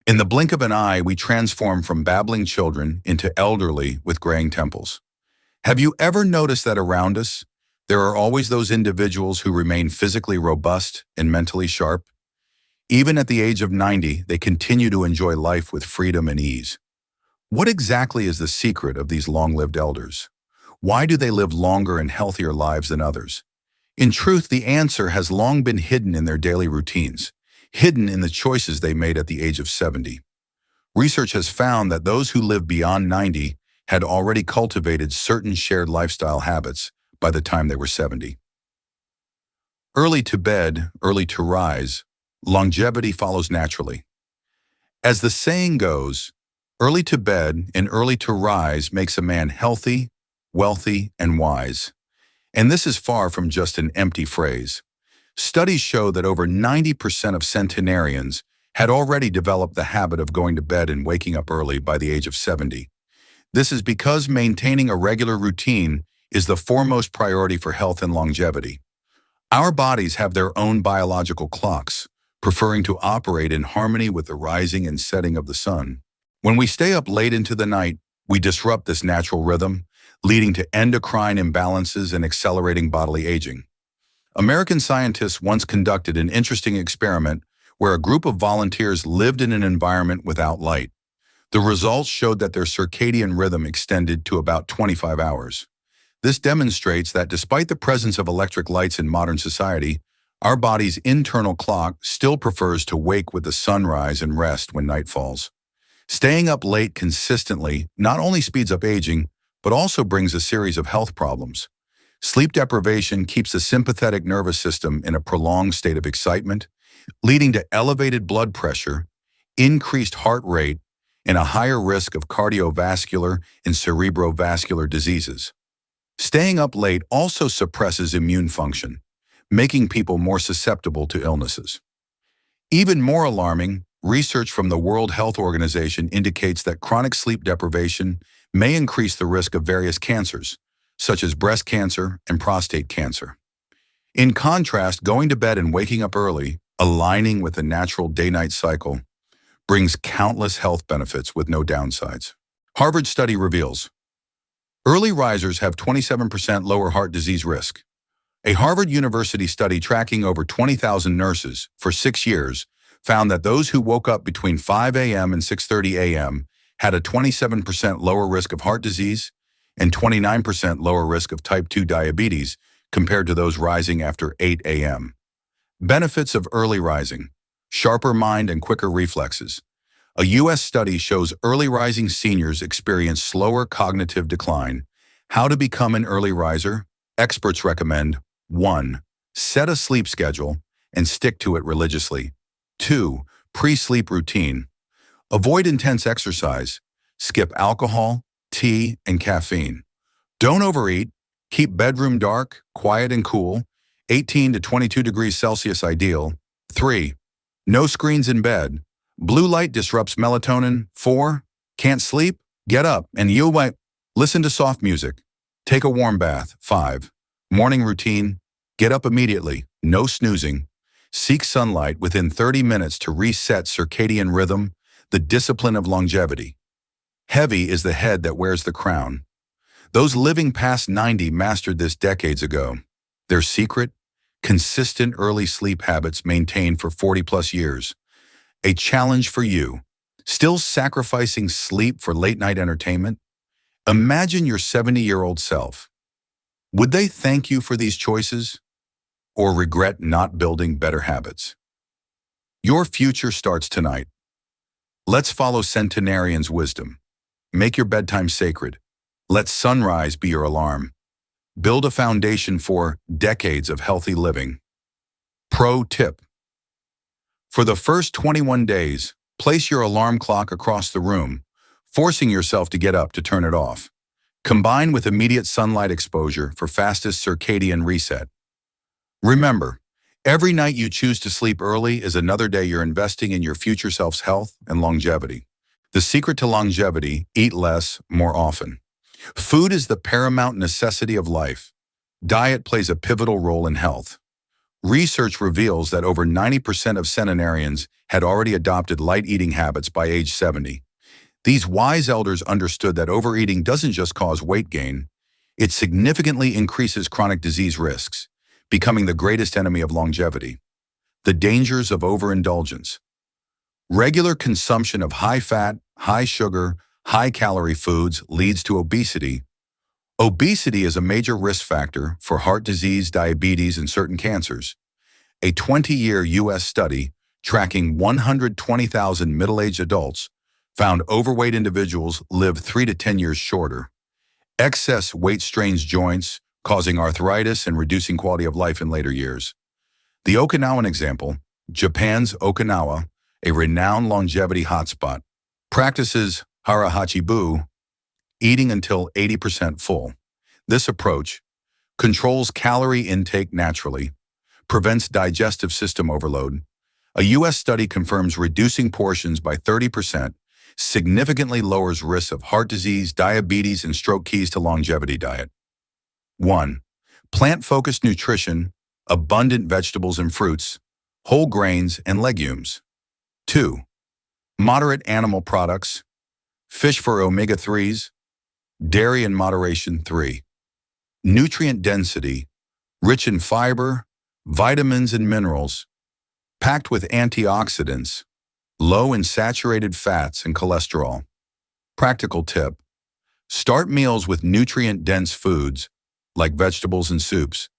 In the blink of an eye, we transform from babbling children into elderly with graying temples. Have you ever noticed that around us, there are always those individuals who remain physically robust and mentally sharp? Even at the age of 90, they continue to enjoy life with freedom and ease. What exactly is the secret of these long-lived elders? Why do they live longer and healthier lives than others? In truth, the answer has long been hidden in their daily routines, hidden in the choices they made at the age of 70. Research has found that those who live beyond 90 had already cultivated certain shared lifestyle habits by the time they were 70. Early to bed, early to rise, longevity follows naturally. As the saying goes, early to bed and early to rise makes a man healthy, wealthy, and wise. And this is far from just an empty phrase. Studies show that over 90% of centenarians had already developed the habit of going to bed and waking up early by the age of 70. This is because maintaining a regular routine is the foremost priority for health and longevity. Our bodies have their own biological clocks, preferring to operate in harmony with the rising and setting of the sun. When we stay up late into the night, we disrupt this natural rhythm, leading to endocrine imbalances and accelerating bodily aging. American scientists once conducted an interesting experiment where a group of volunteers lived in an environment without light. The results showed that their circadian rhythm extended to about 25 hours. This demonstrates that despite the presence of electric lights in modern society, our body's internal clock still prefers to wake with the sunrise and rest when night falls. Staying up late consistently not only speeds up aging, but also brings a series of health problems. Sleep deprivation keeps the sympathetic nervous system in a prolonged state of excitement, leading to elevated blood pressure, increased heart rate, and a higher risk of cardiovascular and cerebrovascular diseases. Staying up late also suppresses immune function, making people more susceptible to illnesses. Even more alarming, research from the World Health Organization indicates that chronic sleep deprivation may increase the risk of various cancers, such as breast cancer and prostate cancer. In contrast, going to bed and waking up early, aligning with the natural day-night cycle, brings countless health benefits with no downsides. Harvard study reveals early risers have 27% lower heart disease risk. A Harvard University study tracking over 20,000 nurses for 6 years found that those who woke up between 5 a.m. and 6:30 a.m. had a 27% lower risk of heart disease and 29% lower risk of type 2 diabetes compared to those rising after 8 a.m. Benefits of early rising: sharper mind and quicker reflexes. A U.S. study shows early rising seniors experience slower cognitive decline. How to become an early riser? Experts recommend 1. Set a sleep schedule and stick to it religiously. 2. Pre-sleep routine. Avoid intense exercise. Skip alcohol, tea, and caffeine. Don't overeat. Keep bedroom dark, quiet, and cool. 18 to 22 degrees Celsius ideal. 3. No screens in bed. Blue light disrupts melatonin. 4. Can't sleep? Get up and you might listen to soft music. Take a warm bath. 5. Morning routine. Get up immediately. No snoozing. Seek sunlight within 30 minutes to reset circadian rhythm, the discipline of longevity. Heavy is the head that wears the crown. Those living past 90 mastered this decades ago. Their secret? Consistent early sleep habits maintained for 40-plus years. A challenge for you. Still sacrificing sleep for late-night entertainment? Imagine your 70-year-old self. Would they thank you for these choices or regret not building better habits? Your future starts tonight. Let's follow centenarians' wisdom. Make your bedtime sacred. Let sunrise be your alarm. Build a foundation for decades of healthy living. Pro tip: for the first 21 days, place your alarm clock across the room, forcing yourself to get up to turn it off. Combine with immediate sunlight exposure for fastest circadian reset. Remember, every night you choose to sleep early is another day you're investing in your future self's health and longevity. The secret to longevity: eat less, more often. Food is the paramount necessity of life. Diet plays a pivotal role in health. Research reveals that over 90% of centenarians had already adopted light eating habits by age 70. These wise elders understood that overeating doesn't just cause weight gain, it significantly increases chronic disease risks, becoming the greatest enemy of longevity. The dangers of overindulgence. Regular consumption of high-fat, high-sugar, high-calorie foods leads to obesity. Obesity is a major risk factor for heart disease, diabetes, and certain cancers. A 20-year U.S. study tracking 120,000 middle-aged adults found overweight individuals live 3 to 10 years shorter. Excess weight strains joints, causing arthritis and reducing quality of life in later years. The Okinawan example, Japan's Okinawa, a renowned longevity hotspot, practices hara hachi-bu, eating until 80% full. This approach controls calorie intake naturally, prevents digestive system overload. A U.S. study confirms reducing portions by 30% significantly lowers risks of heart disease, diabetes, and stroke. Keys to longevity diet. 1. Plant-focused nutrition, abundant vegetables and fruits, whole grains and legumes. 2. Moderate animal products, fish for omega-3s, dairy in moderation. 3. Nutrient density, rich in fiber, vitamins and minerals, packed with antioxidants, low in saturated fats and cholesterol. Practical tip: start meals with nutrient-dense foods, like vegetables and soups,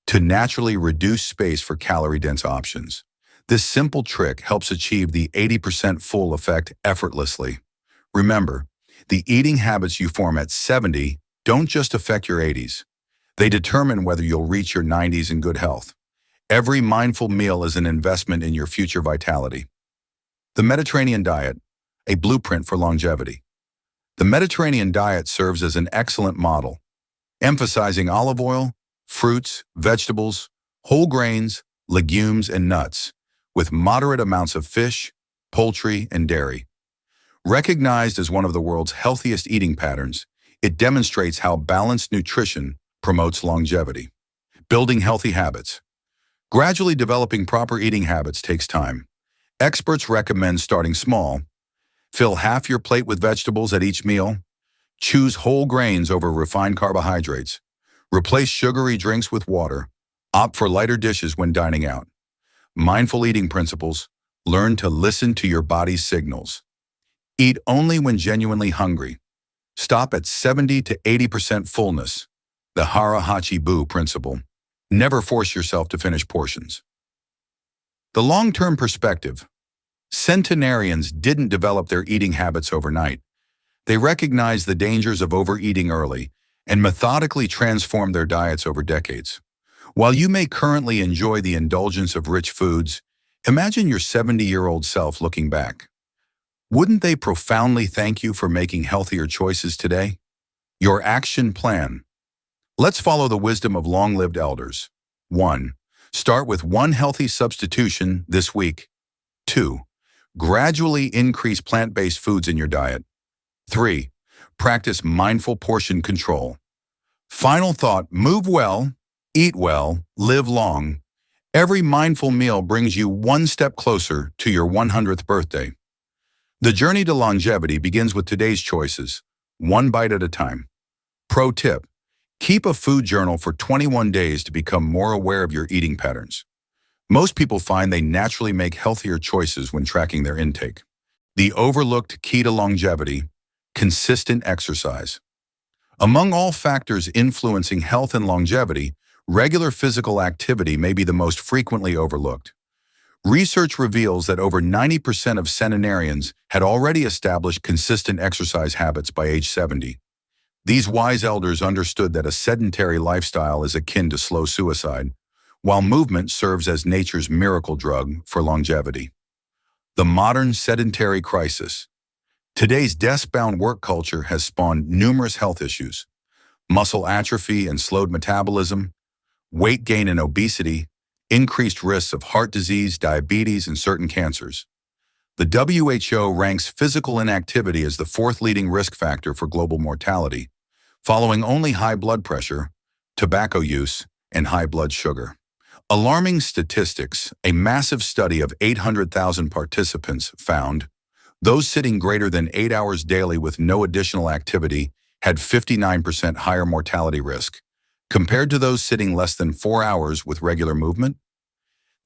to naturally reduce space for calorie-dense options. This simple trick helps achieve the 80% full effect effortlessly. Remember, the eating habits you form at 70 don't just affect your 80s. They determine whether you'll reach your 90s in good health. Every mindful meal is an investment in your future vitality. The Mediterranean diet, a blueprint for longevity. The Mediterranean diet serves as an excellent model, emphasizing olive oil, fruits, vegetables, whole grains, legumes, and nuts, with moderate amounts of fish, poultry, and dairy. Recognized as one of the world's healthiest eating patterns, it demonstrates how balanced nutrition promotes longevity. Building healthy habits. Gradually developing proper eating habits takes time. Experts recommend starting small. Fill half your plate with vegetables at each meal. Choose whole grains over refined carbohydrates. Replace sugary drinks with water. Opt for lighter dishes when dining out. Mindful eating principles. Learn to listen to your body's signals. Eat only when genuinely hungry. Stop at 70 to 80% fullness. The hara hachi-bu principle. Never force yourself to finish portions. The long-term perspective. Centenarians didn't develop their eating habits overnight. They recognized the dangers of overeating early and methodically transformed their diets over decades. While you may currently enjoy the indulgence of rich foods, imagine your 70-year-old self looking back. Wouldn't they profoundly thank you for making healthier choices today? Your action plan. Let's follow the wisdom of long-lived elders. 1. Start with one healthy substitution this week. 2. Gradually increase plant-based foods in your diet. 3. Practice mindful portion control. Final thought: move well, eat well, live long. Every mindful meal brings you one step closer to your 100th birthday. The journey to longevity begins with today's choices, one bite at a time. Pro tip: keep a food journal for 21 days to become more aware of your eating patterns. Most people find they naturally make healthier choices when tracking their intake. The overlooked key to longevity: consistent exercise. Among all factors influencing health and longevity, regular physical activity may be the most frequently overlooked. Research reveals that over 90% of centenarians had already established consistent exercise habits by age 70. These wise elders understood that a sedentary lifestyle is akin to slow suicide, while movement serves as nature's miracle drug for longevity. The modern sedentary crisis. Today's desk-bound work culture has spawned numerous health issues: muscle atrophy and slowed metabolism, weight gain and obesity, increased risks of heart disease, diabetes, and certain cancers. The WHO ranks physical inactivity as the fourth leading risk factor for global mortality, following only high blood pressure, tobacco use, and high blood sugar. Alarming statistics. A massive study of 800,000 participants found those sitting greater than 8 hours daily with no additional activity had 59% higher mortality risk, compared to those sitting less than 4 hours with regular movement.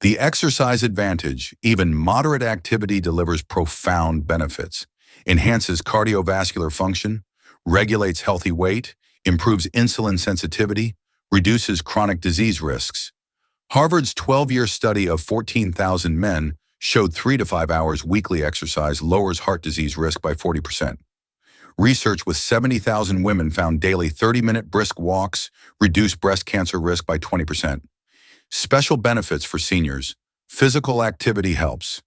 The exercise advantage, even moderate activity, delivers profound benefits, enhances cardiovascular function, regulates healthy weight, improves insulin sensitivity, reduces chronic disease risks. Harvard's 12-year study of 14,000 men showed 3 to 5 hours weekly exercise lowers heart disease risk by 40%. Research with 70,000 women found daily 30-minute brisk walks reduced breast cancer risk by 20%. Special benefits for seniors. Physical activity helps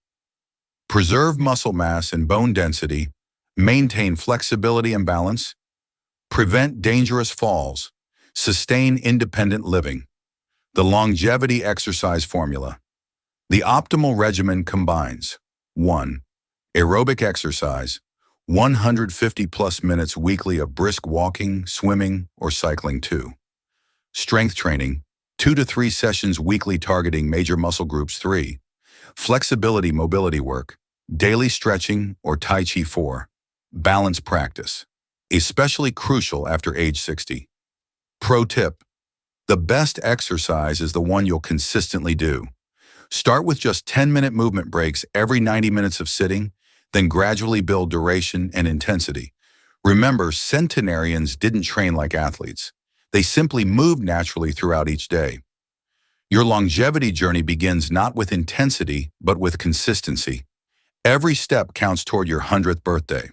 preserve muscle mass and bone density, maintain flexibility and balance, prevent dangerous falls, sustain independent living. The longevity exercise formula. The optimal regimen combines 1. Aerobic exercise, 150 plus minutes weekly of brisk walking, swimming, or cycling. 2. Strength training, 2 to 3 sessions weekly targeting major muscle groups. 3. Flexibility mobility work, daily stretching or Tai Chi. 4. Balance practice, especially crucial after age 60. Pro tip. The best exercise is the one you'll consistently do. Start with just 10-minute movement breaks every 90 minutes of sitting, then gradually build duration and intensity. Remember, centenarians didn't train like athletes. They simply moved naturally throughout each day. Your longevity journey begins not with intensity, but with consistency. Every step counts toward your 100th birthday.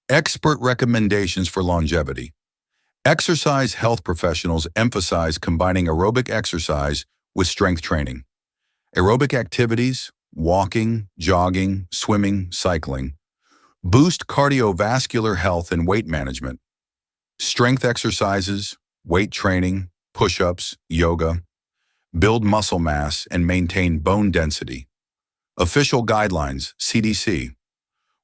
Expert recommendations for longevity. Exercise health professionals emphasize combining aerobic exercise with strength training. Aerobic activities, walking, jogging, swimming, cycling, boost cardiovascular health and weight management. Strength exercises, weight training, push-ups, yoga, build muscle mass and maintain bone density. Official guidelines, CDC,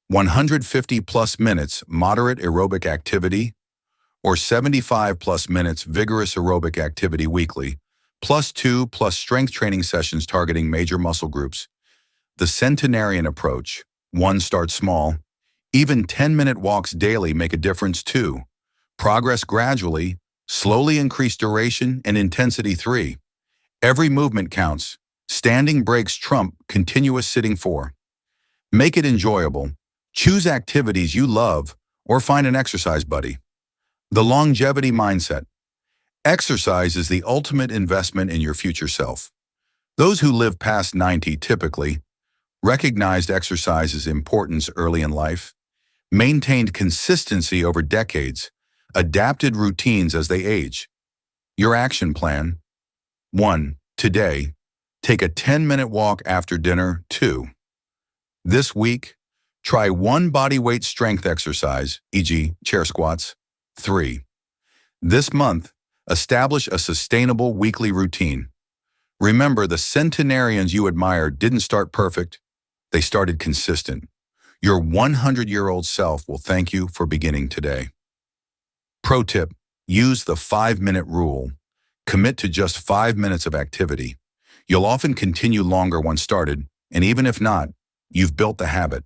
150 plus minutes moderate aerobic activity, or 75 plus minutes vigorous aerobic activity weekly, plus 2 plus strength training sessions targeting major muscle groups. The centenarian approach. 1. Start small. Even 10-minute walks daily make a difference. 2. Progress gradually, slowly increase duration and intensity. 3. Every movement counts. Standing breaks trump continuous sitting. 4. Make it enjoyable. Choose activities you love or find an exercise buddy. The longevity mindset. Exercise is the ultimate investment in your future self. Those who live past 90 typically recognized exercise's importance early in life, maintained consistency over decades, adapted routines as they age. Your action plan. 1. Today, take a 10-minute walk after dinner. 2. This week, try 1 bodyweight strength exercise, e.g., chair squats. 3. This month, establish a sustainable weekly routine. Remember, the centenarians you admire didn't start perfect, they started consistent. Your 100-year-old self will thank you for beginning today. Pro tip, use the 5-minute rule. Commit to just 5 minutes of activity. You'll often continue longer once started, and even if not, you've built the habit.